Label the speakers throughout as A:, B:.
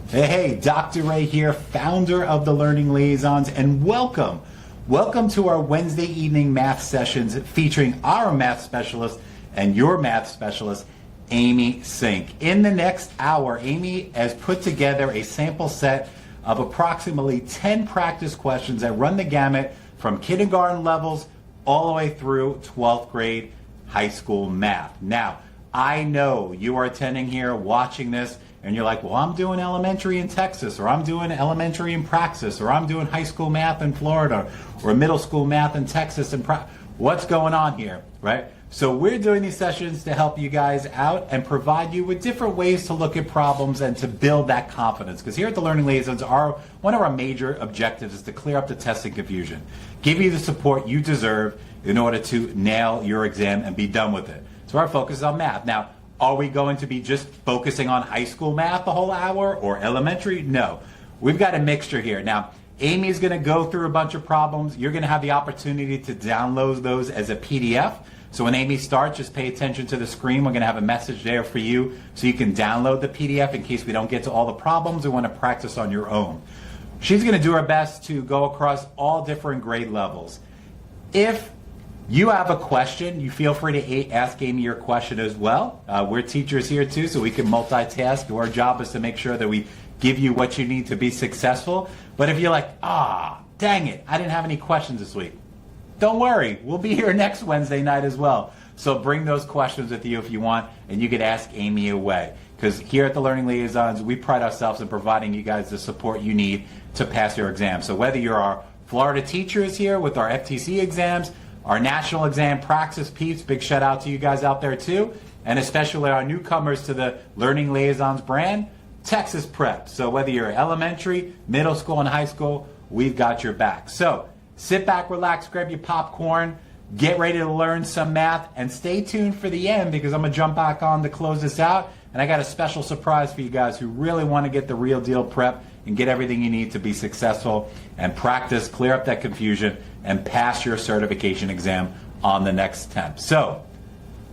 A: Hey, Dr. Ray here, founder of the Learning Liaisons, and welcome. Welcome to our Wednesday evening math sessions featuring our math specialist and your math specialist, Amy Sink. In the next hour, Amy has put together a sample set of approximately 10 practice questions that run the gamut from kindergarten levels all the way through 12th grade high school math. Now, I know you are attending here, watching this, and you're like, well, I'm doing elementary in Texas, or I'm doing elementary in Praxis, or I'm doing high school math in Florida, or middle school math in Texas. And what's going on here, right? So we're doing these sessions to help you guys out and provide you with different ways to look at problems and to build that confidence. Because here at the Learning Liaisons, one of our major objectives is to clear up the testing confusion, give you the support you deserve in order to nail your exam and be done with it. So our focus is on math. Now, are we going to be just focusing on high school math the whole hour or elementary? No. We've got a mixture here. Now, Amy's going to go through a bunch of problems. You're going to have the opportunity to download those as a PDF. So when Amy starts, just pay attention to the screen. We're going to have a message there for you so you can download the PDF in case we don't get to all the problems and want to practice on your own. She's going to do her best to go across all different grade levels. If you have a question, you feel free to ask Amy your question as well. We're teachers here too, so we can multitask. Our job is to make sure that we give you what you need to be successful. But if you're like, dang it, I didn't have any questions this week, don't worry. We'll be here next Wednesday night as well. So bring those questions with you if you want, and you can ask Amy away. Because here at the Learning Liaisons, we pride ourselves in providing you guys the support you need to pass your exam. So whether you're our Florida teachers here with our FTCE exams, our national exam, Praxis peeps, big shout out to you guys out there too, and especially our newcomers to the Learning Liaisons brand, TExES Prep. So whether you're elementary, middle school, and high school, we've got your back. So sit back, relax, grab your popcorn, get ready to learn some math, and stay tuned for the end because I'm going to jump back on to close this out. And I got a special surprise for you guys who really want to get the real deal prep and get everything you need to be successful and practice, clear up that confusion, and pass your certification exam on the next attempt. So,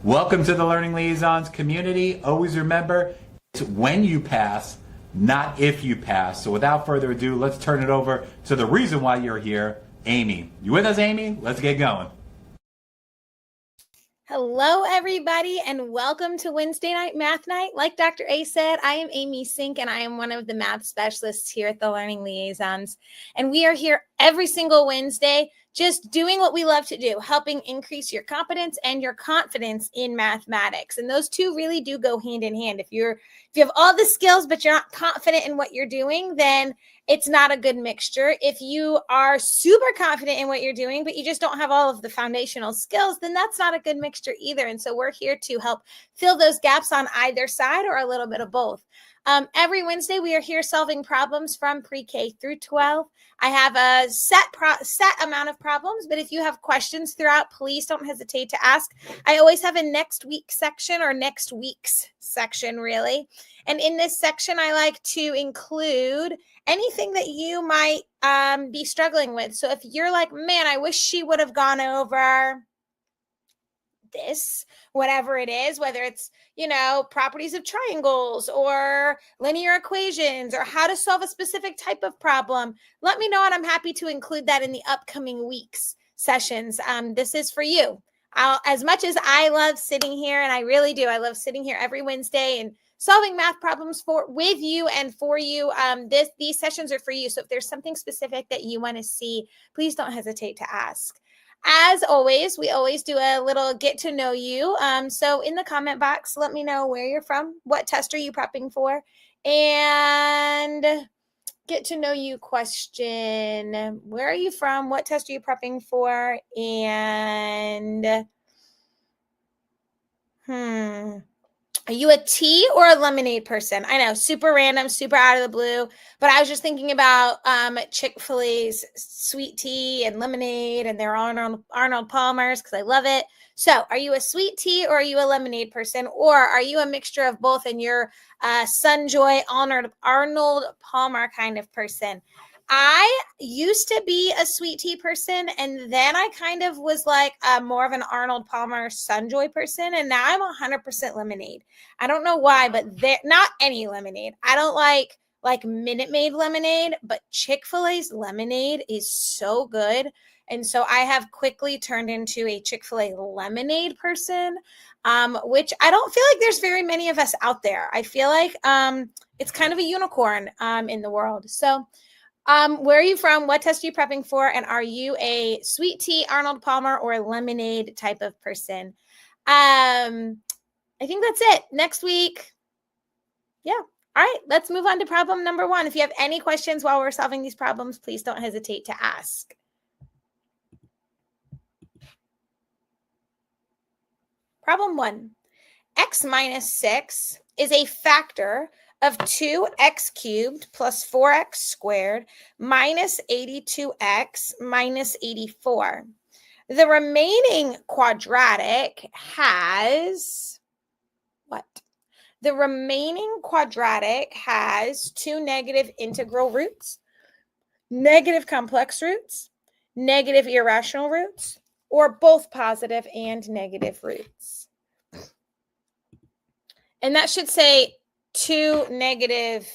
A: welcome to the Learning Liaisons community. Always remember, it's when you pass, not if you pass. So without further ado, let's turn it over to the reason why you're here, Amy. You with us, Amy? Let's get going.
B: Hello, everybody, and welcome to Wednesday Night Math Night. Like Dr. A said, I am Amy Sink, and I am one of the math specialists here at the Learning Liaisons. And we are here every single Wednesday just doing what we love to do, helping increase your competence and your confidence in mathematics. And those two really do go hand in hand. If you have all the skills, but you're not confident in what you're doing, then it's not a good mixture. If you are super confident in what you're doing, but you just don't have all of the foundational skills, then that's not a good mixture either. And so we're here to help fill those gaps on either side or a little bit of both. Every Wednesday, we are here solving problems from pre-K through 12. I have a set amount of problems, but if you have questions throughout, please don't hesitate to ask. I always have a next week section or next week's section, really. And in this section, I like to include anything that you might be struggling with. So if you're like, man, I wish she would have gone over this, whatever it is, whether it's, properties of triangles or linear equations or how to solve a specific type of problem, let me know and I'm happy to include that in the upcoming week's sessions. This is for you. As much as I love sitting here, and I really do, I love sitting here every Wednesday and solving math problems with you and for you. These sessions are for you. So if there's something specific that you want to see, please don't hesitate to ask. As always, we always do a little get to know you. So in the comment box, let me know where you're from, what test are you prepping for, and get to know you question. Where are you from? What test are you prepping for? And are you a tea or a lemonade person? I know, super random, super out of the blue, but I was just thinking about Chick-fil-A's sweet tea and lemonade and their Arnold Palmer's because I love it. So are you a sweet tea or are you a lemonade person? Or are you a mixture of both and you're a Sunjoy Arnold Palmer kind of person? I used to be a sweet tea person, and then I kind of was like more of an Arnold Palmer Sunjoy person, and now I'm 100% lemonade. I don't know why, but not any lemonade. I don't like like Minute Maid lemonade, but Chick-fil-A's lemonade is so good. And so I have quickly turned into a Chick-fil-A lemonade person, which I don't feel like there's very many of us out there. I feel like it's kind of a unicorn in the world. So where are you from? What test are you prepping for? And are you a sweet tea, Arnold Palmer, or a lemonade type of person? I think that's it. Next week. Yeah. All right. Let's move on to problem number 1. If you have any questions while we're solving these problems, please don't hesitate to ask. Problem 1. X minus 6 is a factor of 2x cubed plus 4x squared minus 82x minus 84. The remaining quadratic has what? The remaining quadratic has 2 negative integral roots, negative complex roots, negative irrational roots, or both positive and negative roots. And that should say 2 negative,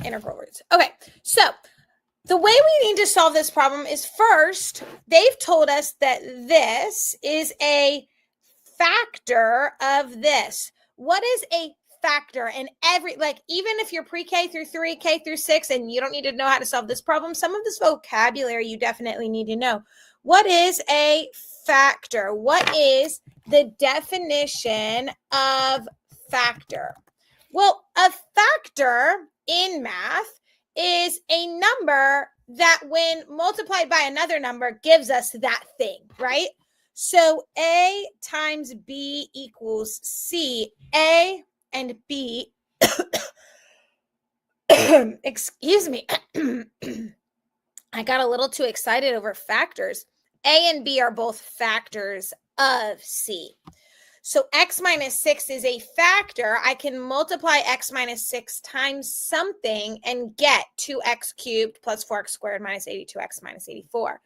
B: integral roots. Okay, so the way we need to solve this problem is first, they've told us that this is a factor of this. What is a factor? And even if you're pre-K through 3, K through 6, and you don't need to know how to solve this problem, some of this vocabulary you definitely need to know. What is a factor? What is the definition of factor? Well, a factor in math is a number that when multiplied by another number gives us that thing, right? So A times B equals C. A and B, excuse me, I got a little too excited over factors. A and B are both factors of C. So x minus 6 is a factor. I can multiply x minus 6 times something and get 2x cubed plus 4x squared minus 82x minus 84.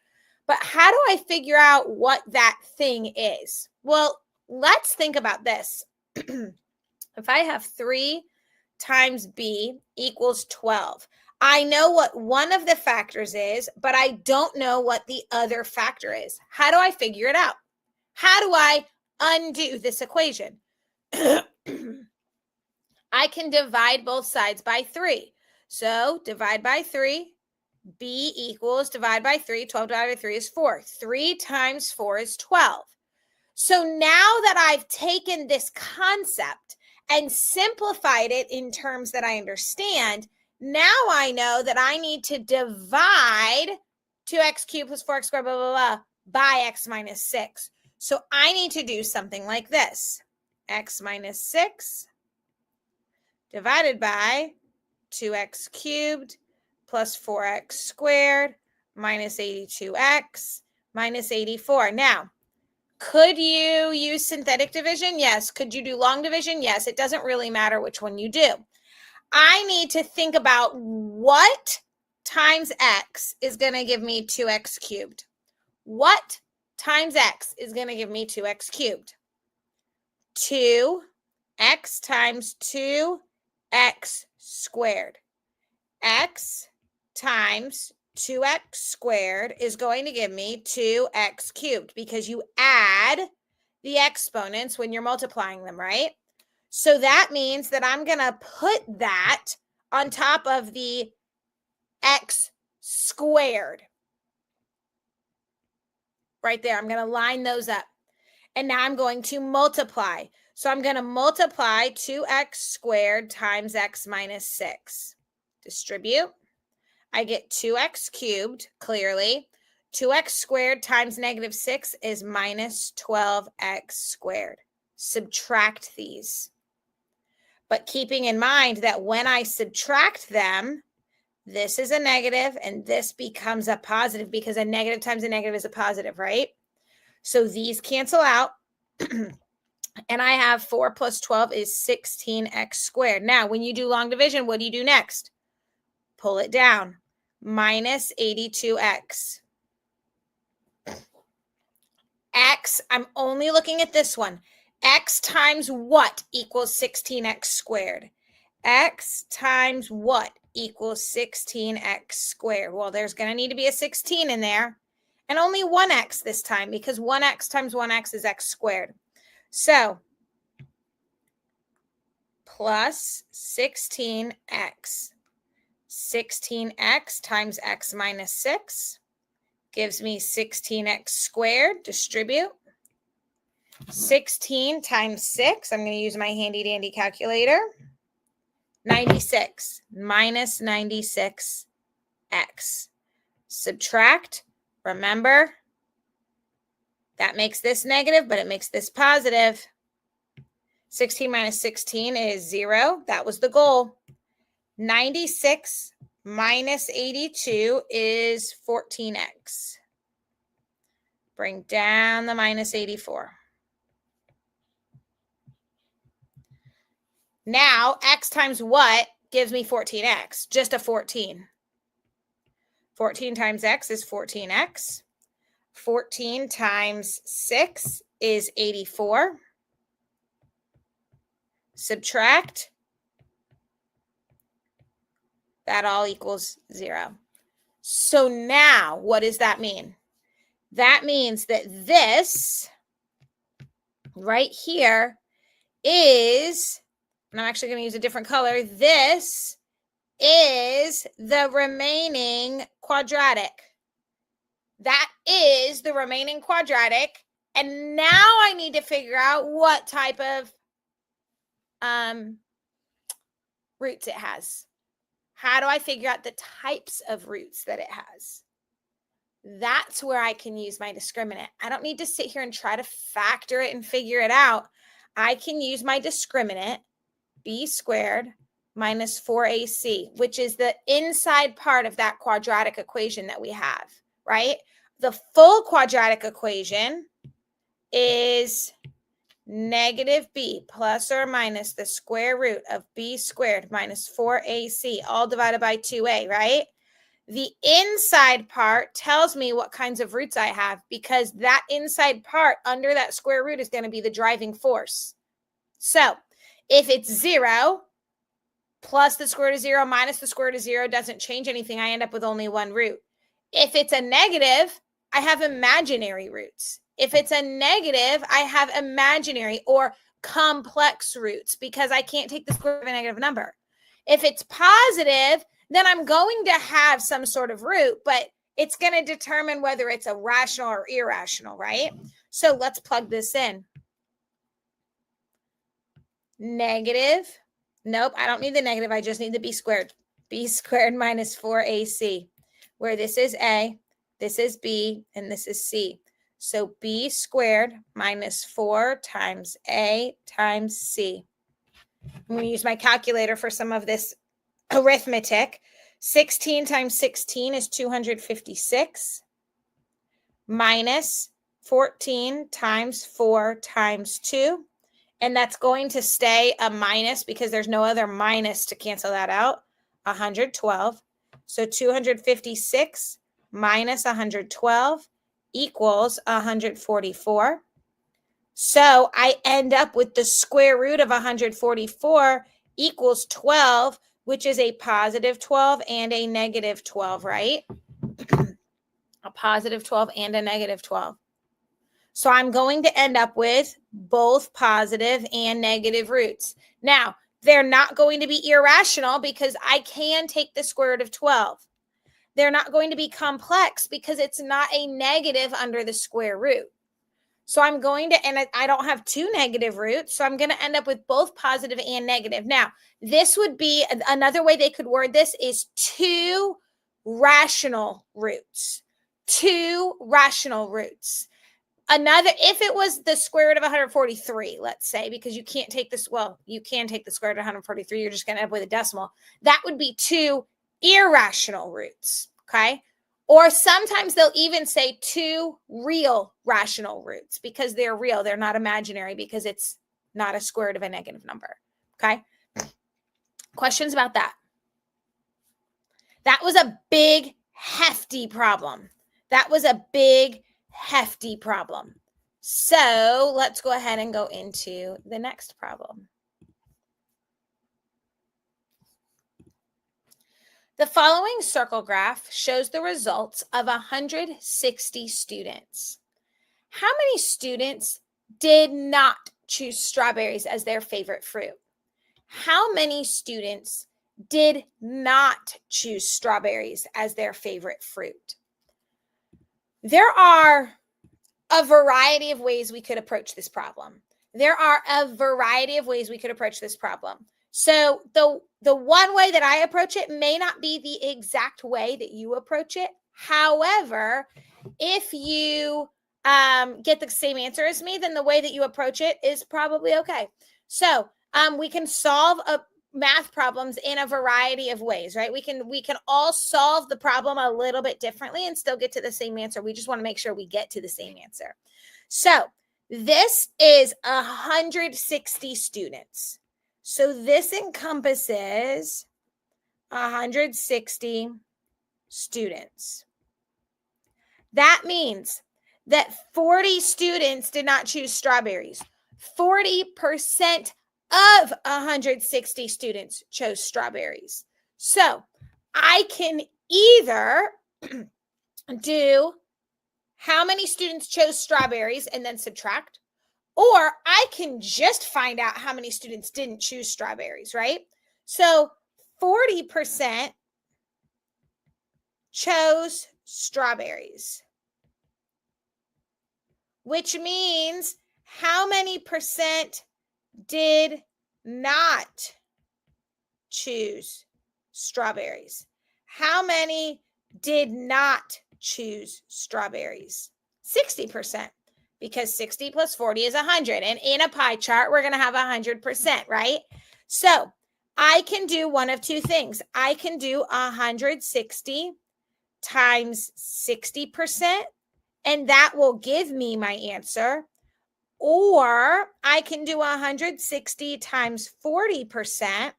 B: But how do I figure out what that thing is? Well, let's think about this. If I have 3 times b equals 12, I know what one of the factors is, but I don't know what the other factor is. How do I figure it out? How do I undo this equation? I can divide both sides by 3. So divide by 3, b equals divide by 3, 12 divided by 3 is 4. 3 times 4 is 12. So now that I've taken this concept and simplified it in terms that I understand, now I know that I need to divide 2x cubed plus 4x squared, blah, blah, blah, by x minus 6. So I need to do something like this. X minus 6 divided by 2x cubed plus 4x squared minus 82x minus 84. Now, could you use synthetic division? Yes. Could you do long division? Yes. It doesn't really matter which one you do. I need to think about what times x is going to give me 2x cubed. What times x is going to give me 2x cubed? 2x times 2x squared. X times 2x squared is going to give me 2x cubed because you add the exponents when you're multiplying them, right? So that means that I'm going to put that on top of the x squared. Right there. I'm going to line those up. And now I'm going to multiply. So I'm going to multiply 2x squared times x minus 6. Distribute. I get 2x cubed, clearly. 2x squared times negative 6 is minus 12x squared. Subtract these. But keeping in mind that when I subtract them, this is a negative and this becomes a positive because a negative times a negative is a positive, right? So these cancel out. And I have 4 plus 12 is 16x squared. Now, when you do long division, what do you do next? Pull it down. Minus 82x. X, I'm only looking at this one. X times what equals 16x squared? X times what equals 16x squared. Well, there's going to need to be a 16 in there. And only 1x this time, because 1x times 1x is x squared. So, plus 16x. 16x times x minus 6 gives me 16x squared. Distribute. 16 times 6, I'm going to use my handy dandy calculator. 96 minus 96x. Subtract. Remember, that makes this negative, but it makes this positive. 16 minus 16 is 0. That was the goal. 96 minus 82 is 14x. Bring down the minus 84. Now, x times what gives me 14x? Just a 14. 14 times x is 14x. 14 times 6 is 84. Subtract. That all equals 0. So now, what does that mean? That means that this right here is, and I'm actually going to use a different color, this is the remaining quadratic. That is the remaining quadratic. And now I need to figure out what type of roots it has. How do I figure out the types of roots that it has? That's where I can use my discriminant. I don't need to sit here and try to factor it and figure it out. I can use my discriminant, b squared minus 4ac, which is the inside part of that quadratic equation that we have, right? The full quadratic equation is negative b plus or minus the square root of b squared minus 4ac, all divided by 2a, right? The inside part tells me what kinds of roots I have, because that inside part under that square root is going to be the driving force. So if it's 0 plus the square root of 0 minus the square root of 0 doesn't change anything, I end up with only one root. If it's a negative, I have imaginary roots. If it's a negative, I have imaginary or complex roots, because I can't take the square root of a negative number. If it's positive, then I'm going to have some sort of root, but it's going to determine whether it's a rational or irrational, right? So let's plug this in. Negative. Nope, I don't need the negative. I just need the b squared. B squared minus 4ac, where this is a, this is b, and this is c. So b squared minus 4 times a times c. I'm going to use my calculator for some of this arithmetic. 16 times 16 is 256 minus 14 times 4 times 2. And that's going to stay a minus because there's no other minus to cancel that out. 112. So 256 minus 112 equals 144. So I end up with the square root of 144 equals 12, which is a positive 12 and a negative 12, right? A positive 12 and a negative 12. So I'm going to end up with both positive and negative roots. Now, they're not going to be irrational because I can take the square root of 12. They're not going to be complex because it's not a negative under the square root. So I'm going to, and I don't have two negative roots, so I'm going to end up with both positive and negative. Now, this would be, another way they could word this is two rational roots. Two rational roots. Another, if it was the square root of 143, let's say, because you can't take this, well, you can take the square root of 143, you're just going to end up with a decimal. That would be two irrational roots, okay? Or sometimes they'll even say two real rational roots because they're real. They're not imaginary because it's not a square root of a negative number, okay? Questions about that? That was a big, hefty problem. That was a big, hefty problem. So let's go ahead and go into the next problem. The following circle graph shows the results of 160 students. How many students did not choose strawberries as their favorite fruit? How many students did not choose strawberries as their favorite fruit? There are a variety of ways we could approach this problem. So the one way that I approach it may not be the exact way that you approach it. However, if you get the same answer as me, then the way that you approach it is probably okay. So we can solve math problems in a variety of ways, right? We can all solve the problem a little bit differently and still get to the same answer. We just want to make sure we get to the same answer. So this is 160 students. So this encompasses 160 students. That means that 40 students did not choose strawberries. 40% of 160 students chose strawberries. So I can either do how many students chose strawberries and then subtract, or I can just find out how many students didn't choose strawberries, right? So 40% chose strawberries, which means how many percent did not choose strawberries? How many did not choose strawberries? 60%, because 60 plus 40 is 100. And in a pie chart, we're going to have 100%, right? So I can do one of two things. I can do 160 times 60%, and that will give me my answer. Or I can do 160 times 40%,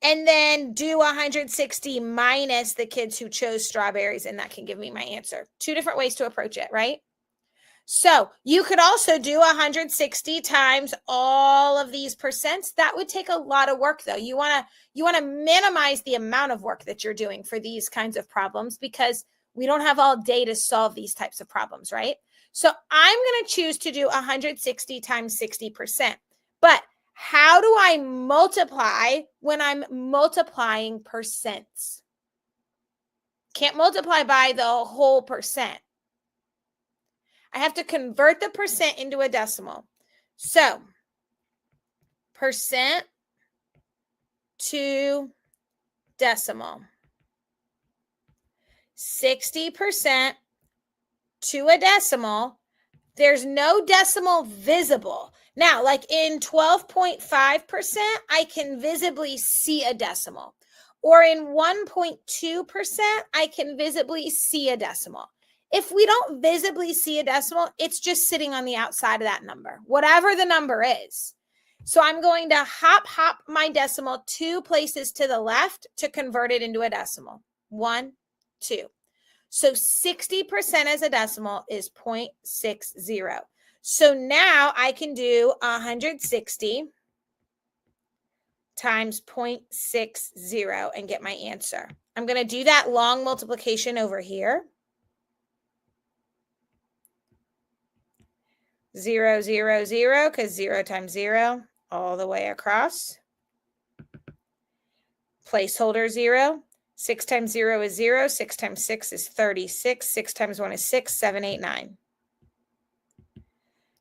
B: and then do 160 minus the kids who chose strawberries, and that can give me my answer. Two different ways to approach it, right? So you could also do 160 times all of these percents. That would take a lot of work, though. You want to minimize the amount of work that you're doing for these kinds of problems, because we don't have all day to solve these types of problems, right? So I'm going to choose to do 160 times 60%. But how do I multiply when I'm multiplying percents? Can't multiply by the whole percent. I have to convert the percent into a decimal. So percent to decimal. 60% to a decimal. There's no decimal visible. Now, like in 12.5%, I can visibly see a decimal. Or in 1.2%, I can visibly see a decimal. If we don't visibly see a decimal, it's just sitting on the outside of that number, whatever the number is. So I'm going to hop my decimal 2 places to the left to convert it into a decimal. 1, 2. So 60% as a decimal is 0.60. So now I can do 160 times 0.60 and get my answer. I'm going to do that long multiplication over here. 0, 0, 0, because 0 times 0 all the way across. Placeholder 0. 6 times 0 is 0. 6 times 6 is 36. 6 times 1 is 6. 7, 8, 9.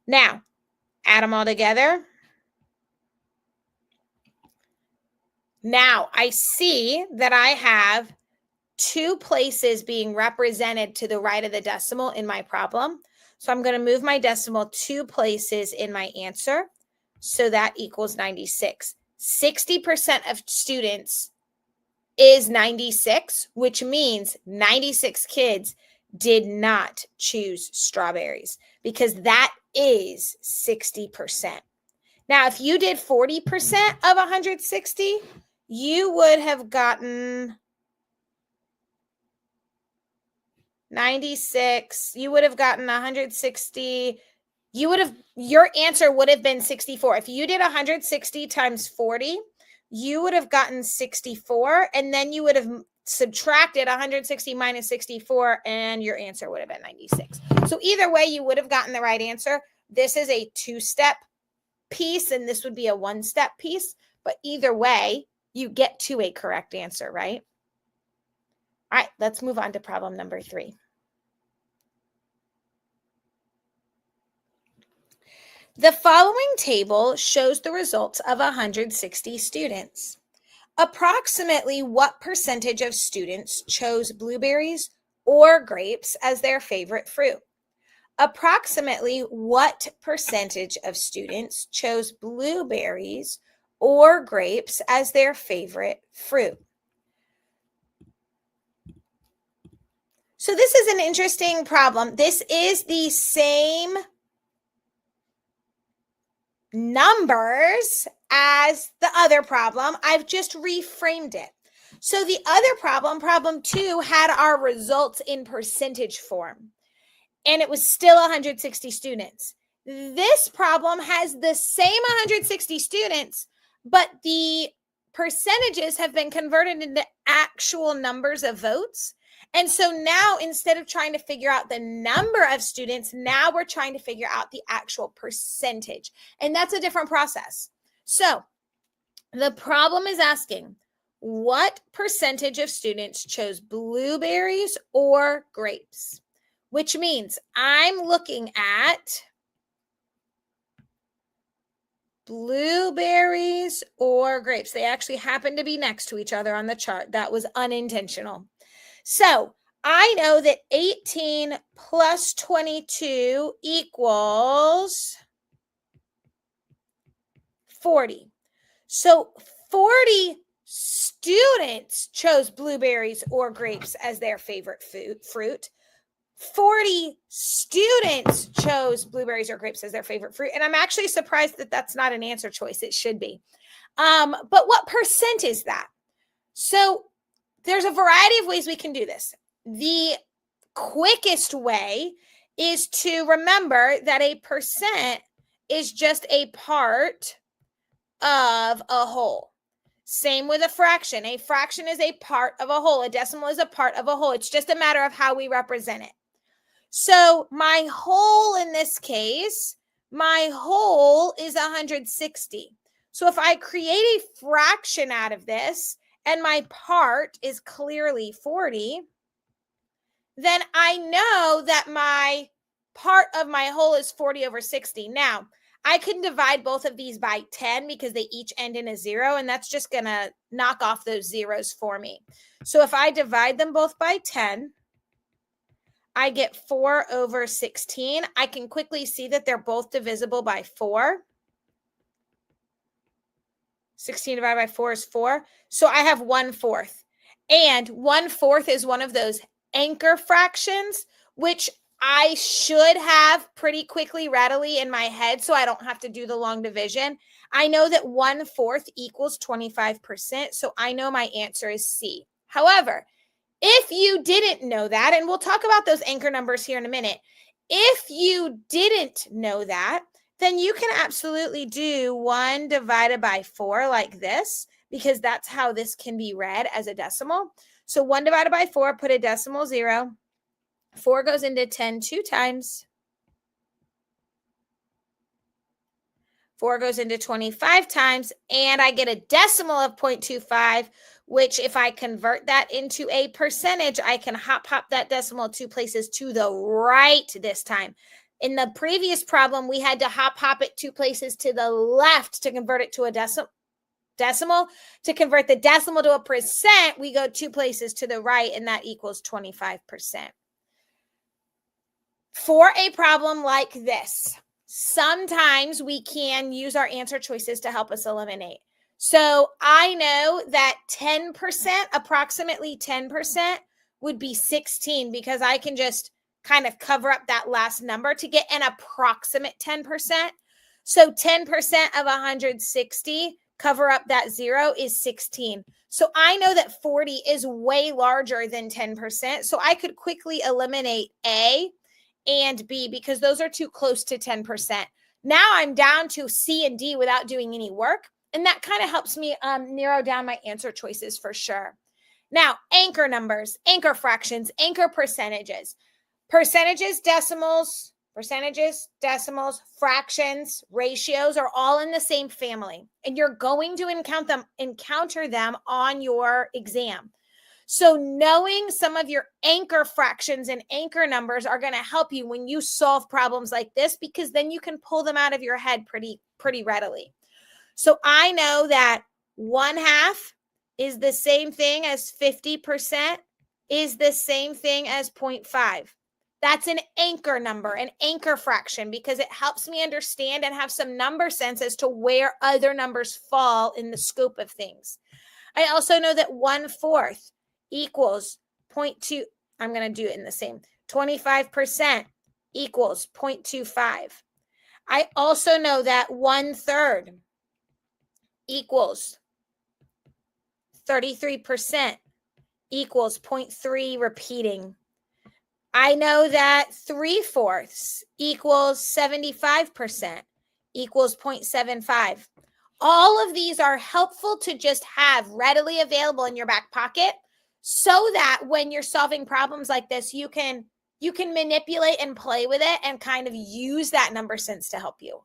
B: Now, add them all together. Now, I see that I have 2 places being represented to the right of the decimal in my problem. So I'm going to move my decimal 2 places in my answer. So that equals 96. 60% of students is 96, which means 96 kids did not choose strawberries, because that is 60%. Now, if you did 40% of 160, you would have gotten 96. You would have gotten 160. Your answer would have been 64. If you did 160 times 40, you would have gotten 64, and then you would have subtracted 160 minus 64, and your answer would have been 96. So either way, you would have gotten the right answer. This is a 2-step piece, and this would be a 1-step piece. But either way, you get to a correct answer, right? All right, let's move on to problem number 3. The following table shows the results of 160 students. Approximately what percentage of students chose blueberries or grapes as their favorite fruit? Approximately what percentage of students chose blueberries or grapes as their favorite fruit? So this is an interesting problem. This is the same numbers as the other problem. I've just reframed it. So the other problem, problem 2, had our results in percentage form, and it was still 160 students. This problem has the same 160 students, but the percentages have been converted into actual numbers of votes. And so now, instead of trying to figure out the number of students, now we're trying to figure out the actual percentage. And that's a different process. So the problem is asking, what percentage of students chose blueberries or grapes? Which means I'm looking at blueberries or grapes. They actually happen to be next to each other on the chart. That was unintentional. So I know that 18 plus 22 equals 40. So 40 students chose blueberries or grapes as their favorite fruit. 40 students chose blueberries or grapes as their favorite fruit. And I'm actually surprised that that's not an answer choice. It should be. But what percent is that? So there's a variety of ways we can do this. The quickest way is to remember that a percent is just a part of a whole. Same with a fraction. A fraction is a part of a whole. A decimal is a part of a whole. It's just a matter of how we represent it. So my whole in this case, my whole is 160. So if I create a fraction out of this, and my part is clearly 40, then I know that my part of my whole is 40 over 60. Now, I can divide both of these by 10 because they each end in a 0, and that's just going to knock off those zeros for me. So if I divide them both by 10, I get 4 over 16. I can quickly see that they're both divisible by 4. 16 divided by 4 is 4. So I have 1/4. And 1/4 is one of those anchor fractions, which I should have pretty quickly, readily in my head, so I don't have to do the long division. I know that 1/4 equals 25%, so I know my answer is C. However, if you didn't know that, and we'll talk about those anchor numbers here in a minute, if you didn't know that, then you can absolutely do 1 divided by 4 like this, because that's how this can be read as a decimal. So 1 divided by 4, put a decimal 0. 4 goes into 10 2 times. 4 goes into 25 times, and I get a decimal of 0.25, which if I convert that into a percentage, I can hop that decimal 2 places to the right this time. In the previous problem, we had to hop it 2 places to the left to convert it to a decimal. To convert the decimal to a percent, we go 2 places to the right, and that equals 25%. For a problem like this, sometimes we can use our answer choices to help us eliminate. So I know that 10%, approximately 10%, would be 16, because I can just kind of cover up that last number to get an approximate 10%. So 10% of 160, cover up that 0, is 16. So I know that 40 is way larger than 10%. So I could quickly eliminate A and B because those are too close to 10%. Now I'm down to C and D without doing any work. And that kind of helps me narrow down my answer choices for sure. Now, anchor numbers, anchor fractions, anchor percentages. Percentages, decimals, fractions, ratios are all in the same family. And you're going to encounter them on your exam. So knowing some of your anchor fractions and anchor numbers are going to help you when you solve problems like this, because then you can pull them out of your head pretty readily. So I know that 1/2 is the same thing as 50% is the same thing as 0.5. That's an anchor number, an anchor fraction, because it helps me understand and have some number sense as to where other numbers fall in the scope of things. I also know that 1/4 equals 0.2. I'm going to do it in the same. 25% equals 0.25. I also know that 1/3 equals 33% equals 0.3 repeating. I know that 3/4 equals 75% equals 0.75. All of these are helpful to just have readily available in your back pocket so that when you're solving problems like this, you can manipulate and play with it and kind of use that number sense to help you.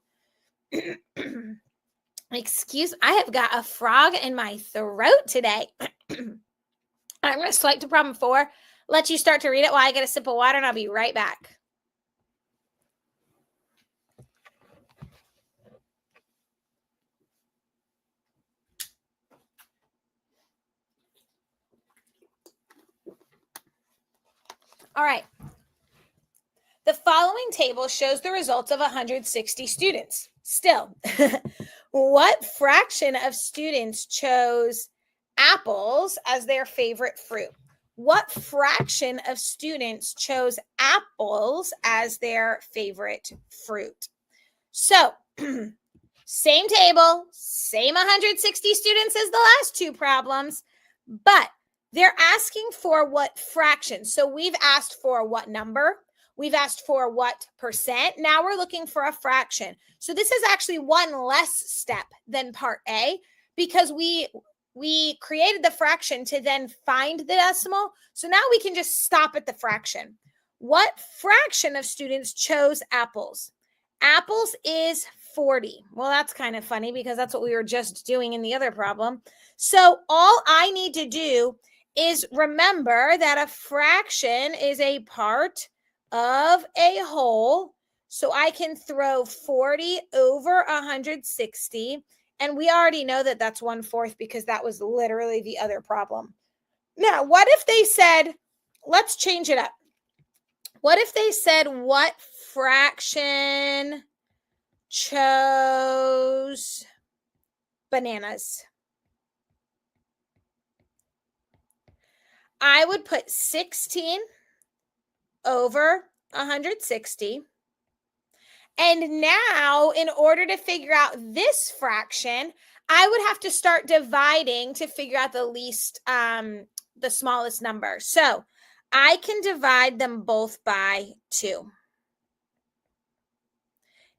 B: Excuse, I have got a frog in my throat today. I'm going to select to problem 4, let you start to read it while I get a sip of water, and I'll be right back. All right. The following table shows the results of 160 students. Still, what fraction of students chose apples as their favorite fruit? What fraction of students chose apples as their favorite fruit? So, same table, same 160 students as the last two problems, but they're asking for what fraction. So we've asked for what number? We've asked for what percent. Now we're looking for a fraction. So this is actually one less step than part A, because we created the fraction to then find the decimal. So now we can just stop at the fraction. What fraction of students chose apples? Apples is 40. Well, that's kind of funny because that's what we were just doing in the other problem. So all I need to do is remember that a fraction is a part of a whole. So I can throw 40 over 160. And we already know that that's 1/4 because that was literally the other problem. Now, what if they said, let's change it up. What if they said, what fraction chose bananas? I would put 16 over 160. And now, in order to figure out this fraction, I would have to start dividing to figure out the smallest number. So I can divide them both by 2.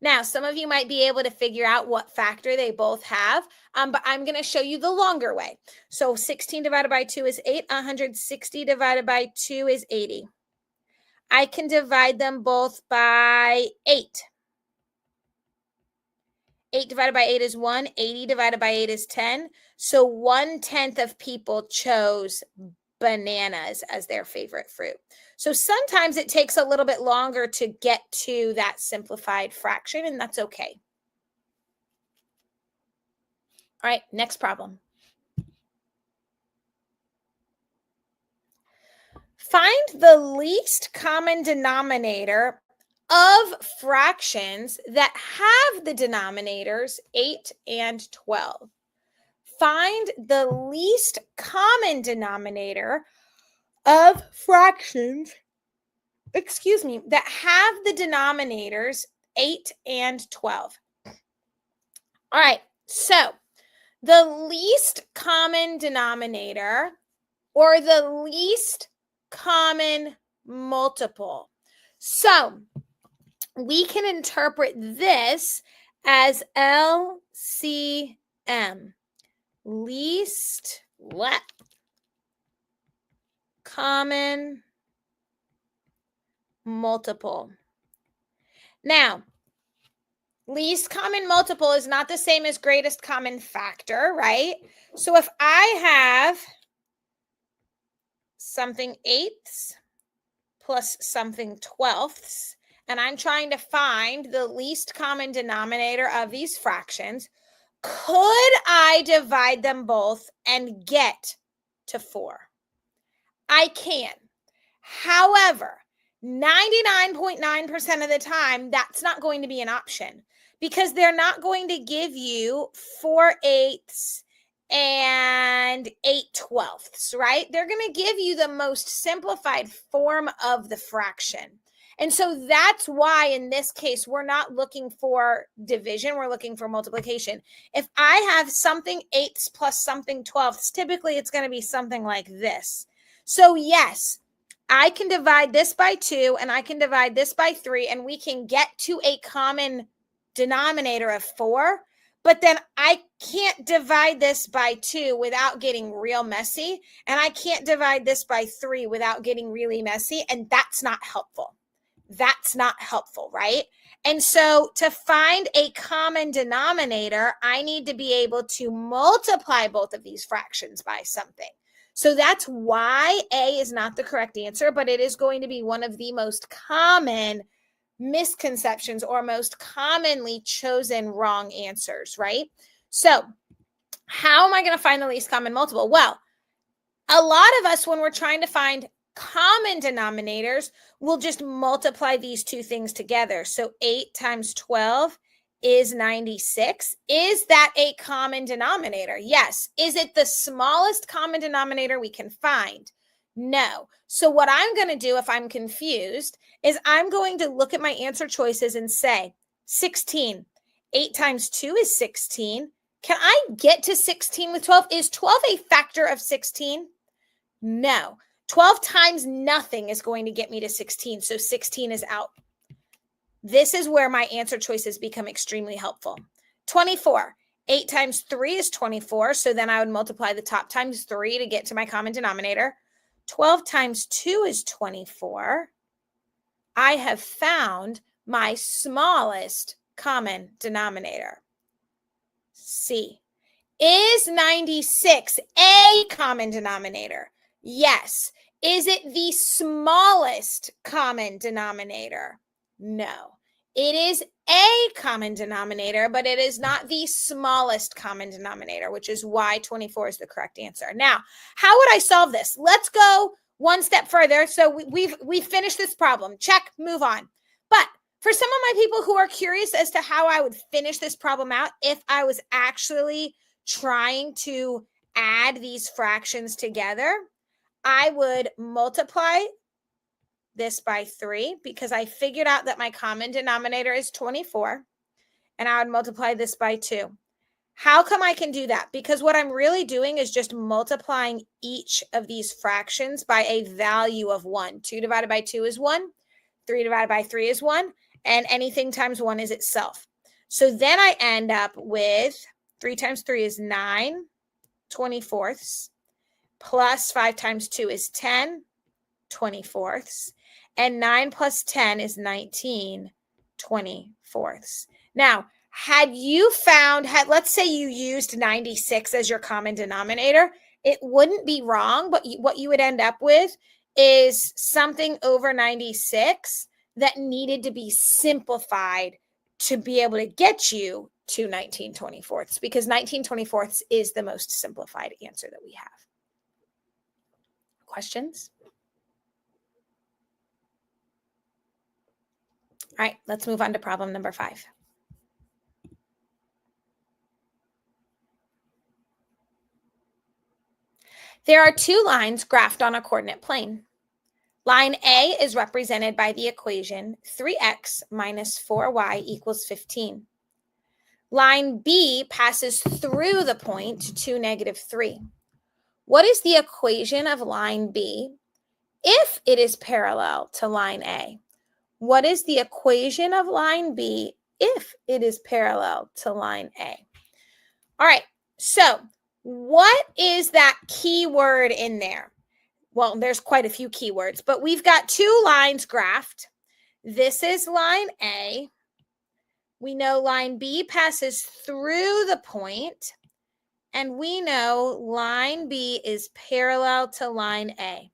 B: Now, some of you might be able to figure out what factor they both have, but I'm going to show you the longer way. So 16 divided by 2 is 8. 160 divided by 2 is 80. I can divide them both by 8. 8 divided by 8 is 1. 80 divided by 8 is 10. So 1/10 of people chose bananas as their favorite fruit. So sometimes it takes a little bit longer to get to that simplified fraction, and that's okay. All right, next problem. Find the least common denominator of fractions that have the denominators 8 and 12. Find the least common denominator of fractions, that have the denominators 8 and 12. All right, so the least common denominator or the least common multiple. So we can interpret this as LCM. LCM, least common multiple. Now, least common multiple is not the same as greatest common factor, right? So if I have something eighths plus something twelfths, and I'm trying to find the least common denominator of these fractions, could I divide them both and get to 4? I can. However, 99.9% of the time, that's not going to be an option because they're not going to give you 4/8 and 8/12, right? They're going to give you the most simplified form of the fraction. And so that's why in this case, we're not looking for division, we're looking for multiplication. If I have something eighths plus something twelfths, typically it's going to be something like this. So yes, I can divide this by 2 and I can divide this by 3 and we can get to a common denominator of 4, but then I can't divide this by 2 without getting real messy, and I can't divide this by 3 without getting really messy, and that's not helpful. That's not helpful, right? And so to find a common denominator, I need to be able to multiply both of these fractions by something. So that's why A is not the correct answer, but it is going to be one of the most common misconceptions or most commonly chosen wrong answers, right? So how am I going to find the least common multiple? Well, a lot of us, when we're trying to find common denominators, we'll just multiply these two things together. So 8 times 12 is 96. Is that a common denominator? Yes. Is it the smallest common denominator we can find? No. So what I'm going to do if I'm confused is I'm going to look at my answer choices and say 16. 8 times 2 is 16. Can I get to 16 with 12? Is 12 a factor of 16? No. 12 times nothing is going to get me to 16. So 16 is out. This is where my answer choices become extremely helpful. 24. 8 times 3 is 24. So then I would multiply the top times 3 to get to my common denominator. 12 times 2 is 24. I have found my smallest common denominator. C. Is 96 a common denominator? Yes. Is it the smallest common denominator? No. It is a common denominator, but it is not the smallest common denominator, which is why 24 is the correct answer. Now, how would I solve this? Let's go one step further. So we've finished this problem. Check, move on. But for some of my people who are curious as to how I would finish this problem out if I was actually trying to add these fractions together, I would multiply this by 3 because I figured out that my common denominator is 24, and I would multiply this by 2. How come I can do that? Because what I'm really doing is just multiplying each of these fractions by a value of 1. 2 divided by 2 is 1. 3 divided by 3 is 1. And anything times 1 is itself. So then I end up with 3 times 3 is 9 24ths, plus 5 times 2 is 10 24ths, and 9 plus 10 is 19 24ths. Now, let's say you used 96 as your common denominator, it wouldn't be wrong, but what you would end up with is something over 96 that needed to be simplified to be able to get you to 19 24ths, because 19 24ths is the most simplified answer that we have. Questions? All right, let's move on to problem number 5. There are two lines graphed on a coordinate plane. Line A is represented by the equation 3x minus 4y equals 15. Line B passes through the point to -3. What is the equation of line B if it is parallel to line A? What is the equation of line B if it is parallel to line A? All right, So what is that keyword in there? Well, there's quite a few keywords, but we've got two lines graphed. This is line A. We know line B passes through the point, and we know line B is parallel to line A.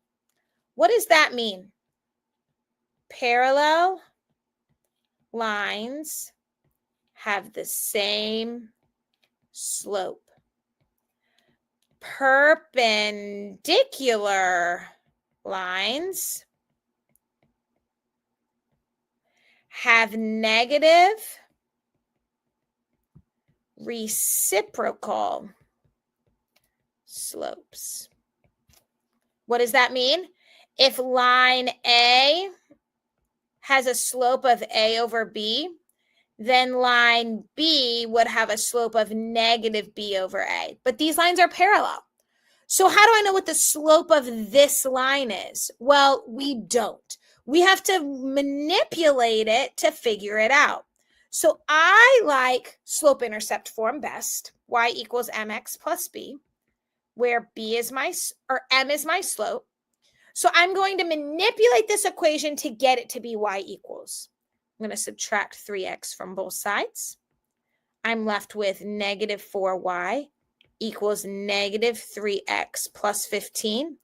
B: What does that mean? Parallel lines have the same slope. Perpendicular lines have negative reciprocal slopes. What does that mean? If line A has a slope of A over B, then line B would have a slope of negative B over A. But these lines are parallel. So how do I know what the slope of this line is? Well, we don't. We have to manipulate it to figure it out. So I like slope-intercept form best. Y equals mx plus b, where b is my, or m is my slope. So I'm going to manipulate this equation to get it to be y equals. I'm going to subtract 3x from both sides. I'm left with negative 4y equals negative 3x plus 15.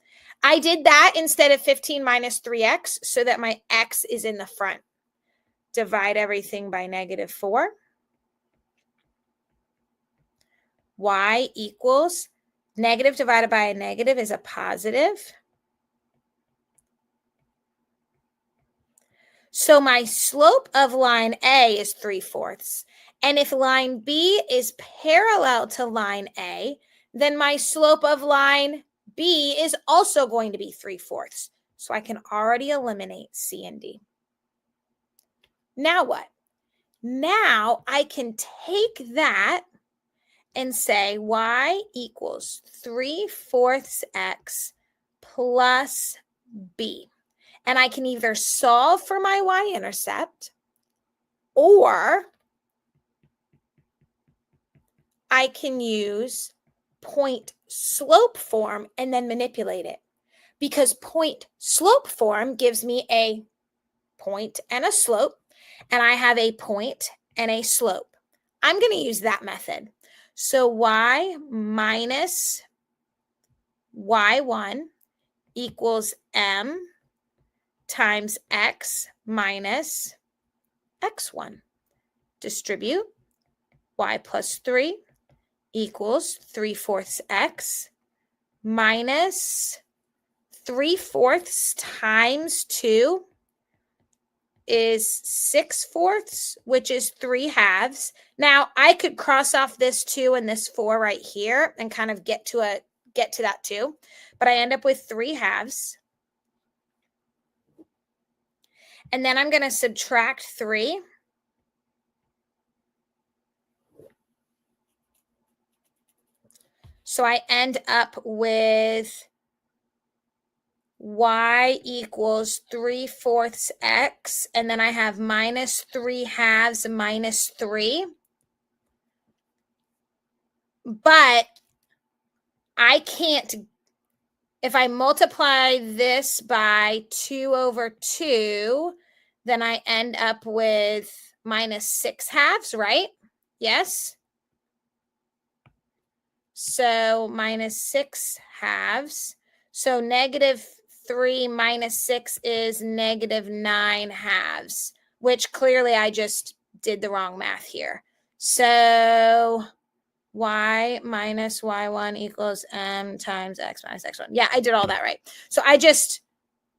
B: I did that instead of 15 minus 3x so that my x is in the front. Divide everything by negative 4. Y equals negative divided by a negative is a positive. So my slope of line A is 3/4. And if line B is parallel to line A, then my slope of line B is also going to be 3/4. So I can already eliminate C and D. Now what? Now I can take that and say y equals 3/4 x plus b. And I can either solve for my y-intercept, or I can use point slope form and then manipulate it. Because point slope form gives me a point and a slope, and I have a point and a slope. I'm going to use that method. So y minus y1 equals m times x minus x1. Distribute. Y plus 3 equals 3/4 x minus 3/4 times 2 is 6/4, which is 3/2. Now I could cross off this 2 and this 4 right here and kind of get to that too, but I end up with 3/2. And then I'm going to subtract 3. So I end up with y equals 3/4 x, and then I have minus 3/2 minus 3. But I can't, if I multiply this by 2 over 2, then I end up with minus 6/2, right? Yes. So minus 6/2. So negative 3 minus 6 is negative 9/2, which clearly I just did the wrong math here. So y minus y1 equals m times x minus x1. Yeah, I did all that right. So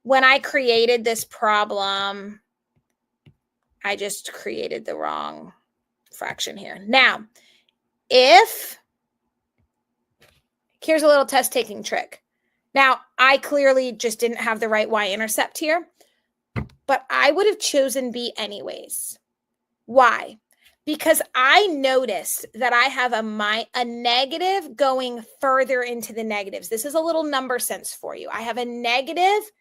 B: when I created this problem, I just created the wrong fraction here. Now, here's a little test-taking trick. Now, I clearly just didn't have the right y-intercept here, but I would have chosen B anyways. Why? Because I noticed that I have a negative going further into the negatives. This is a little number sense for you. I have a negative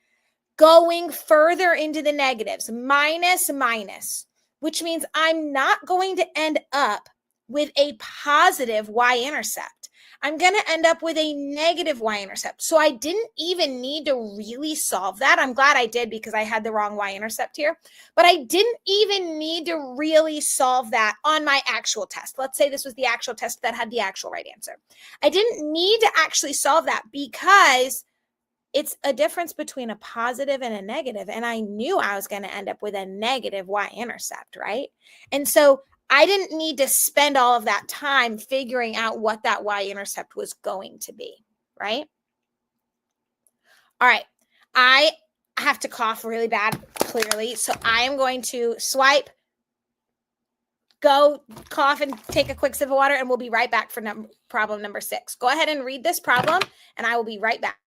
B: going further into the negatives, minus, minus, which means I'm not going to end up with a positive y-intercept. I'm going to end up with a negative y-intercept. So I didn't even need to really solve that. I'm glad I did because I had the wrong y-intercept here. But I didn't even need to really solve that on my actual test. Let's say this was the actual test that had the actual right answer. I didn't need to actually solve that because it's a difference between a positive and a negative. And I knew I was going to end up with a negative y-intercept, right? And so I didn't need to spend all of that time figuring out what that y-intercept was going to be, right? All right. I have to cough really bad, clearly. So I am going to swipe, go cough and take a quick sip of water, and we'll be right back for problem number 6. Go ahead and read this problem, and I will be right back.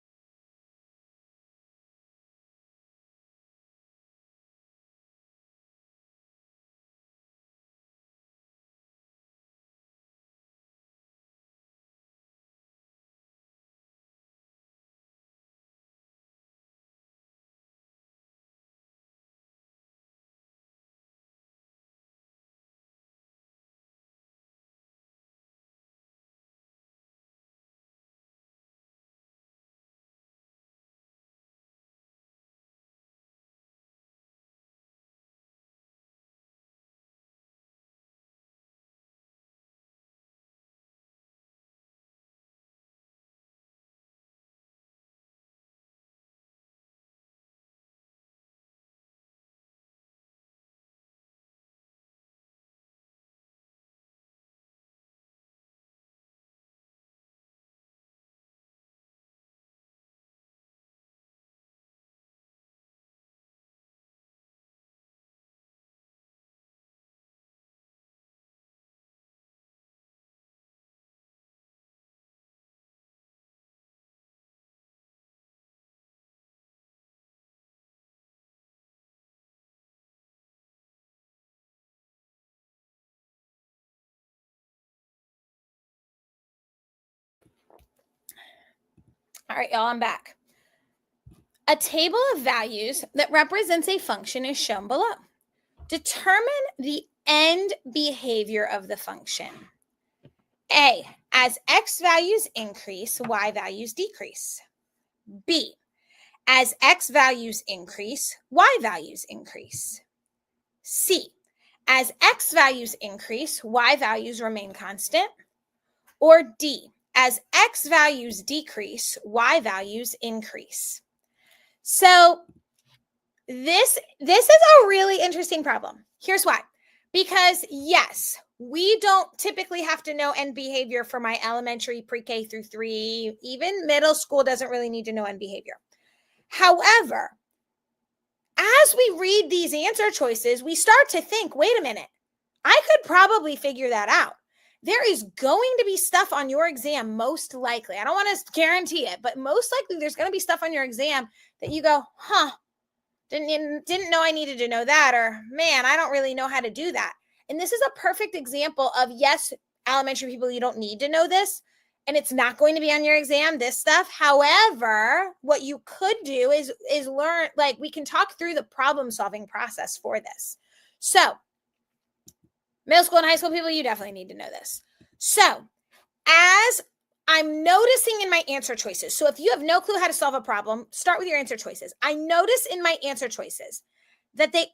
B: All right, y'all, I'm back. A table of values that represents a function is shown below. Determine the end behavior of the function. A, as x values increase, y values decrease. B, as x values increase, y values increase. C, as x values increase, y values remain constant. Or D, as x values decrease, y values increase. So this is a really interesting problem. Here's why. Because yes, we don't typically have to know end behavior for my elementary, pre-K through 3. Even middle school doesn't really need to know end behavior. However, as we read these answer choices, we start to think, wait a minute, I could probably figure that out. There is going to be stuff on your exam, most likely. I don't want to guarantee it, but most likely there's going to be stuff on your exam that you go, didn't know I needed to know that, or man, I don't really know how to do that. And this is a perfect example of, yes, elementary people, you don't need to know this, and it's not going to be on your exam, this stuff. However, what you could do is learn, like, we can talk through the problem solving process for this. So middle school and high school people, you definitely need to know this. So as I'm noticing in my answer choices, so if you have no clue how to solve a problem, start with your answer choices. I notice in my answer choices that they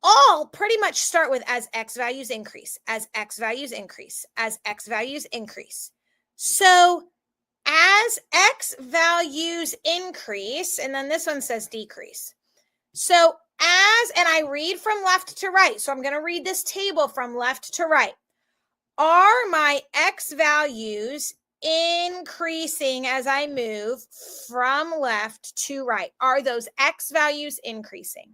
B: all pretty much start with as x values increase, as x values increase, as x values increase. So as x values increase, and then this one says decrease. So and I read from left to right. So I'm going to read this table from left to right. Are my x values increasing as I move from left to right? Are those x values increasing?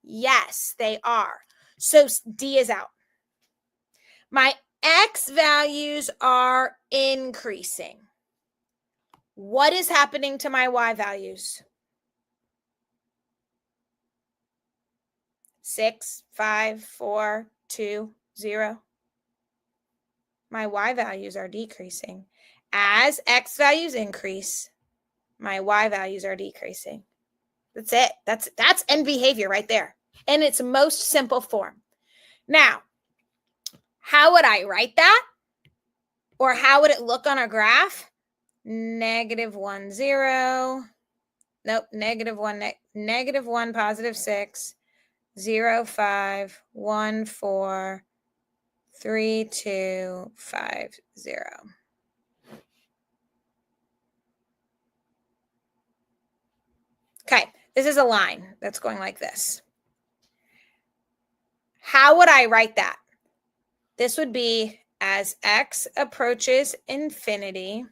B: Yes, they are. So D is out. My x values are increasing. What is happening to my y values? 6, 5, 4, 2, 0. My y values are decreasing. As x values increase, my y values are decreasing. That's it. That's end behavior right there in its most simple form. Now, how would I write that? Or how would it look on our graph? Negative 1, 0. Nope, negative 1, negative 1, positive 6, 0, 5, 1, 4, 3, 2, 5, 0. Okay, this is a line that's going like this. How would I write that? This would be as x approaches infinity,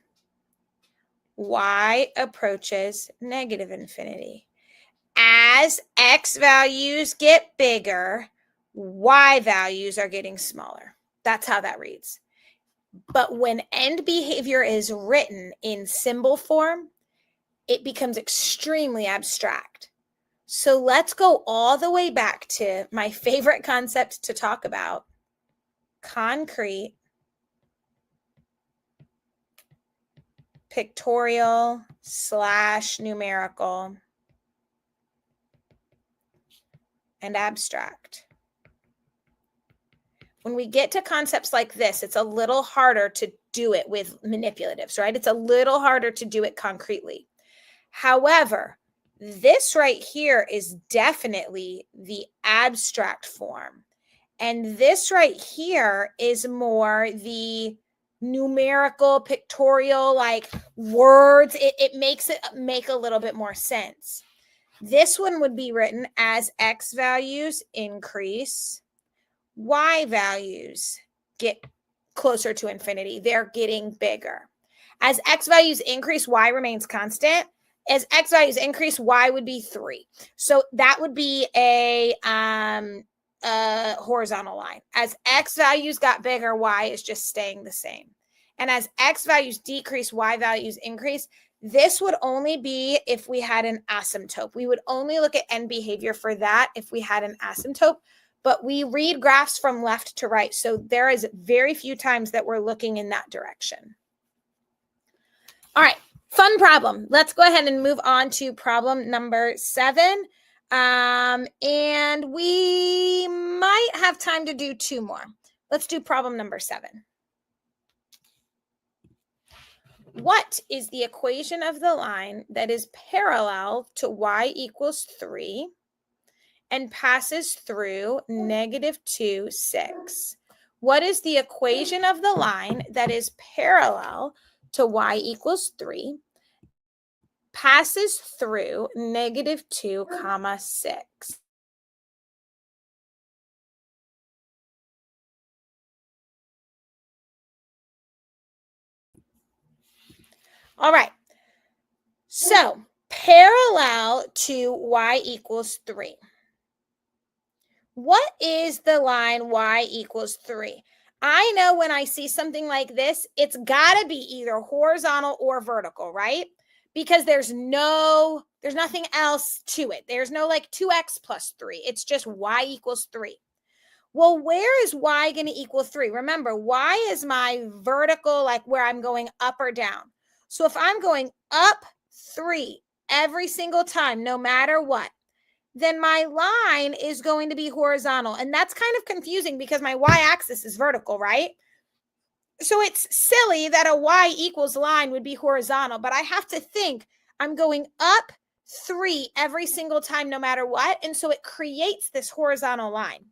B: y approaches negative infinity. As x values get bigger, y values are getting smaller. That's how that reads. But when end behavior is written in symbol form, it becomes extremely abstract. So let's go all the way back to my favorite concept to talk about, concrete, pictorial / numerical, and abstract. When we get to concepts like this, it's a little harder to do it with manipulatives, right? It's a little harder to do it concretely. However, this right here is definitely the abstract form. And this right here is more the numerical, pictorial, like words. It makes it make a little bit more sense. This one would be written as x values increase, y values get closer to infinity. They're getting bigger. As x values increase, y remains constant. As x values increase, y would be 3. So that would be a horizontal line. As x values got bigger, y is just staying the same. And as x values decrease, y values increase. This would only be if we had an asymptote. We would only look at end behavior for that if we had an asymptote. But we read graphs from left to right. So there is very few times that we're looking in that direction. All right, fun problem. Let's go ahead and move on to problem number 7. And we might have time to do 2 more. Let's do problem number 7. What is the equation of the line that is parallel to y equals 3 and passes through -2, 6? What is the equation of the line that is parallel to y equals 3, passes through -2, 6? All right. So parallel to y equals 3. What is the line y equals 3? I know when I see something like this, it's got to be either horizontal or vertical, right? Because there's nothing else to it. There's no like 2x plus 3. It's just y equals 3. Well, where is y going to equal 3? Remember, y is my vertical, like where I'm going up or down. So if I'm going up 3 every single time, no matter what, then my line is going to be horizontal. And that's kind of confusing because my y-axis is vertical, right? So it's silly that a y equals line would be horizontal, but I have to think I'm going up 3 every single time, no matter what. And so it creates this horizontal line.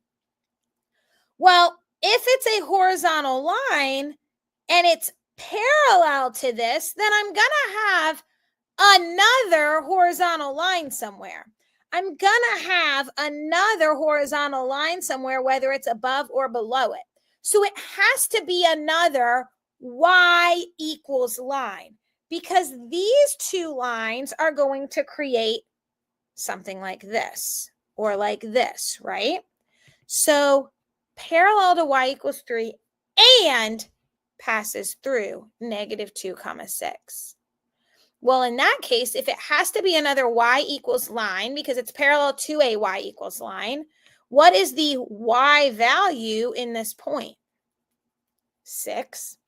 B: Well, if it's a horizontal line and it's parallel to this, then I'm going to have another horizontal line somewhere. I'm going to have another horizontal line somewhere, whether it's above or below it. So it has to be another y equals line because these 2 lines are going to create something like this or like this, right? So parallel to y equals 3 and passes through -2, 6. Well, in that case, if it has to be another y equals line because it's parallel to a y equals line, what is the y value in this point? 6.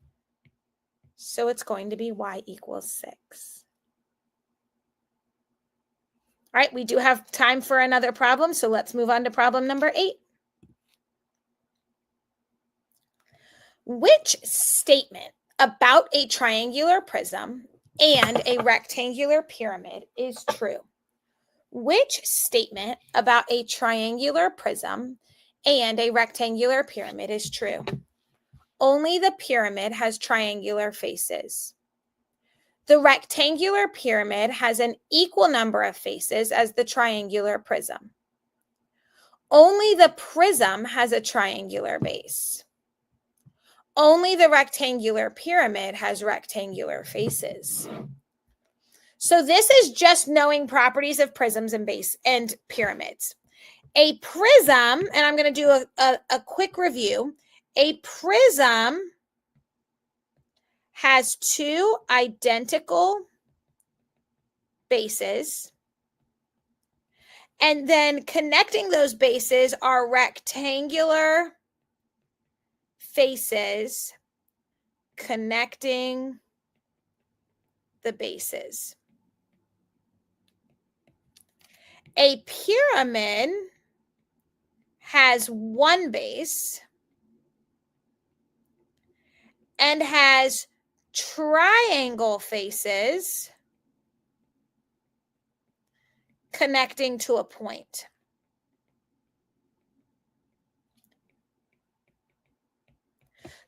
B: So it's going to be y equals 6. All right, we do have time for another problem, so let's move on to problem number 8. Which statement about a triangular prism and a rectangular pyramid is true? Which statement about a triangular prism and a rectangular pyramid is true? Only the pyramid has triangular faces. The rectangular pyramid has an equal number of faces as the triangular prism. Only the prism has a triangular base. Only the rectangular pyramid has rectangular faces. So this is just knowing properties of prisms and base and pyramids. A prism, and I'm going to do a quick review. A prism has two identical bases, and then connecting those bases are rectangular faces connecting the bases. A pyramid has one base and has triangle faces connecting to a point.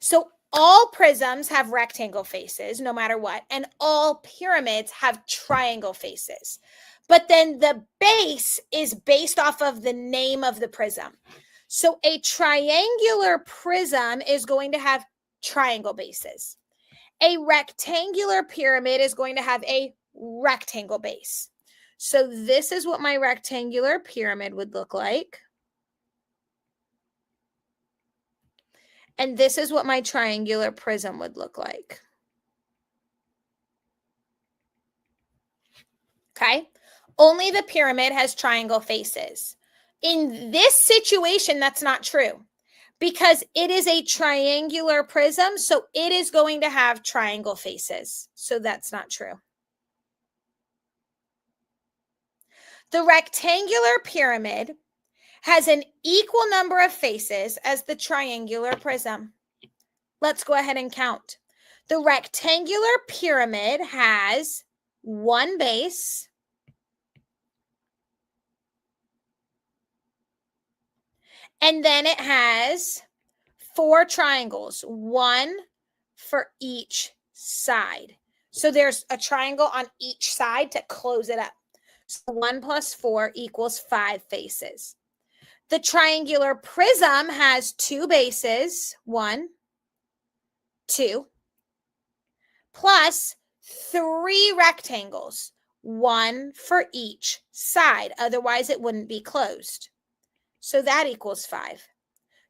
B: So all prisms have rectangle faces no matter what, and all pyramids have triangle faces. But then the base is based off of the name of the prism. So a triangular prism is going to have triangle bases. A rectangular pyramid is going to have a rectangle base. So this is what my rectangular pyramid would look like. And this is what my triangular prism would look like. Okay. Only the pyramid has triangle faces. In this situation, that's not true because it is a triangular prism, so it is going to have triangle faces. So that's not true. The rectangular pyramid has an equal number of faces as the triangular prism. Let's go ahead and count. The rectangular pyramid has one base, and then it has four triangles, one for each side. So there's a triangle on each side to close it up. So 1 plus 4 equals 5 faces. The triangular prism has two bases, 1, 2, plus 3 rectangles, one for each side. Otherwise, it wouldn't be closed. So that equals 5.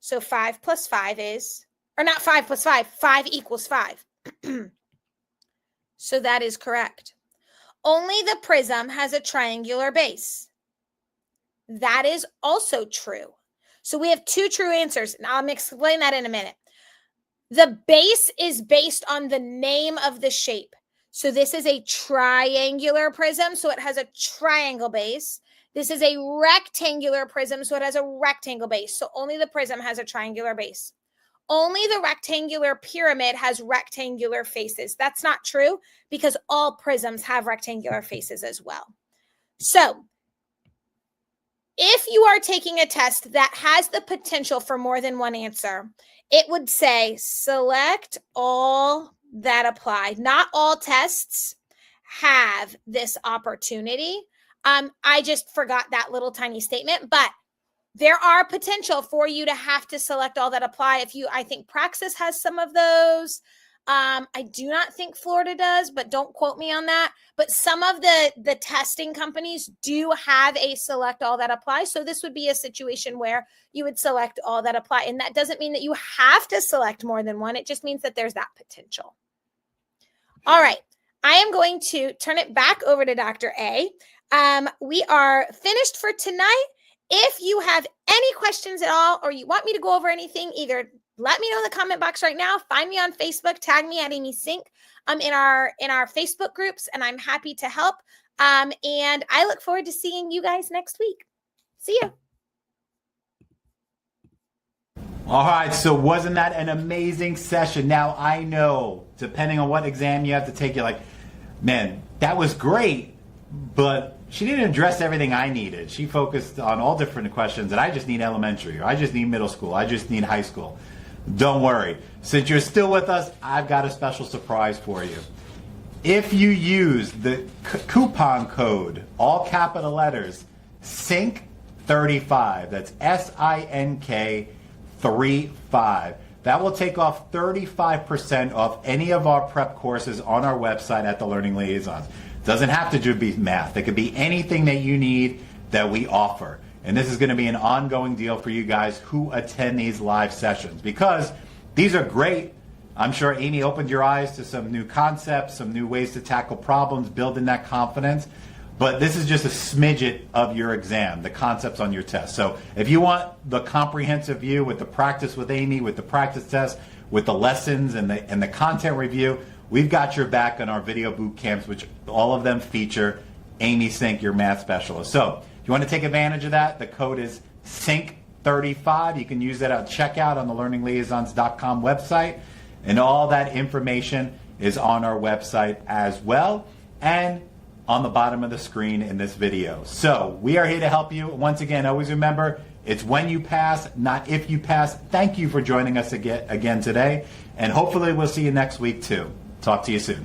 B: So 5 plus 5 is, or not 5 plus 5, 5 equals 5. So that is correct. Only the prism has a triangular base. That is also true. So we have two true answers. Now I'm going to explain that in a minute. The base is based on the name of the shape. So this is a triangular prism, so it has a triangle base. This is a rectangular prism, so it has a rectangle base. So only the prism has a triangular base. Only the rectangular pyramid has rectangular faces. That's not true because all prisms have rectangular faces as well. So if you are taking a test that has the potential for more than one answer, it would say select all that apply. Not all tests have this opportunity. I just forgot that little tiny statement, but there are potential for you to have to select all that apply. I think Praxis has some of those. I do not think Florida does, but don't quote me on that. But some of the testing companies do have a select all that apply. So this would be a situation where you would select all that apply. And that doesn't mean that you have to select more than one. It just means that there's that potential. All right. I am going to turn it back over to Dr. A. We are finished for tonight. If you have any questions at all, or you want me to go over anything, either let me know in the comment box right now. Find me on Facebook, tag me at Amy Sink in our Facebook groups, and I'm happy to help. And I look forward to seeing you guys next week. See you.
A: All right, so wasn't that an amazing session? Now, I know, depending on what exam you have to take, you're like, man, that was great, but she didn't address everything I needed. She focused on all different questions, and I just need elementary, or I just need middle school, I just need high school. Don't worry. Since you're still with us, I've got a special surprise for you. If you use the coupon code, all capital letters, SINK35, that's SINK 35. That will take off 35% off any of our prep courses on our website at the Learning Liaisons. It doesn't have to just be math. It could be anything that you need that we offer. And this is going to be an ongoing deal for you guys who attend these live sessions, because these are great. I'm sure Amy opened your eyes to some new concepts, some new ways to tackle problems, building that confidence. But this is just a smidget of your exam, the concepts on your test. So if you want the comprehensive view with the practice with Amy, with the practice test, with the lessons and the content review, we've got your back on our video boot camps, which all of them feature Amy Sink, your math specialist. So if you want to take advantage of that, the code is SINK35. You can use that at checkout on the learningliaisons.com website. And all that information is on our website as well, and on the bottom of the screen in this video. So we are here to help you. Once again, always remember, it's when you pass, not if you pass. Thank you for joining us again today, and hopefully we'll see you next week too. Talk to you soon.